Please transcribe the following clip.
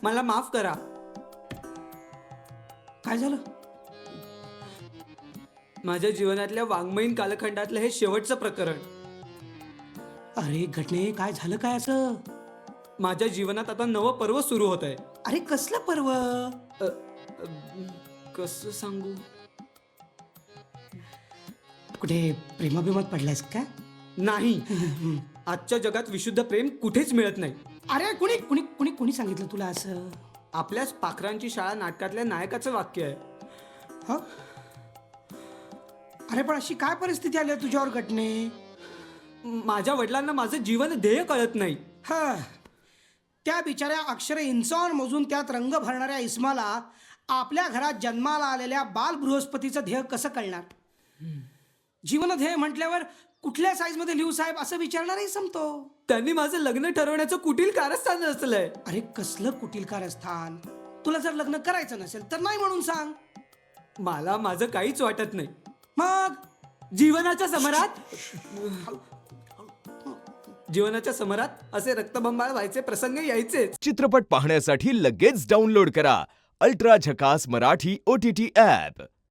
मला माफ करा. काय झालं? माझ्या जीवनातल्या वाङ्मयीन कालखंडातलं हे शेवटचं प्रकरण. अरे घटने, काय झालं काय असं? माझ्या जीवनात आता नवं पर्व सुरू होत आहे. अरे कसलं पर्व? कसं सांगू? कुठे प्रेमाभिमात पडलायस का? नाही. आजच्या जगात विशुद्ध प्रेम कुठेच मिळत नाही. अरे कुणी कुणी कुणी कुणी सांगितलं तुला असं? आपल्याच पाखरांची शाळा नाटकातल्या नायकाचं वाक्य आहे. ह? अरे पण अशी काय परिस्थिती आली आहे तुझ्यावर घटने? माझ्या वडिलांना माझं जीवन ध्येय कळत नाही. हा, त्या बिचाऱ्या अक्षरे इंचावर मोजून त्यात रंग भरणाऱ्या इस्माला आपल्या घरात जन्माला आलेल्या बाल बृहस्पतीचं ध्येय कसं कळणार? जीवन ध्येय म्हटल्यावर कुठल्या साईजमध्ये लिहू साहेब असं विचारणारही संपतो. त्यांनी माझं लग्न ठरवण्याचं कुटील कारस्थान रचलंय. अरे कसलं कुटील कारस्थान? तुला जर लग्न करायचं नसेल तर नाही म्हणून सांग. मला माझं काहीच वाटत नाही. मग जीवनाच्या समरात असे रक्तबंबाळ व्हायचे प्रसंग यायचेच. चित्रपट पाहण्यासाठी लगेच डाउनलोड करा अल्ट्रा झकास मराठी OTT ॲप.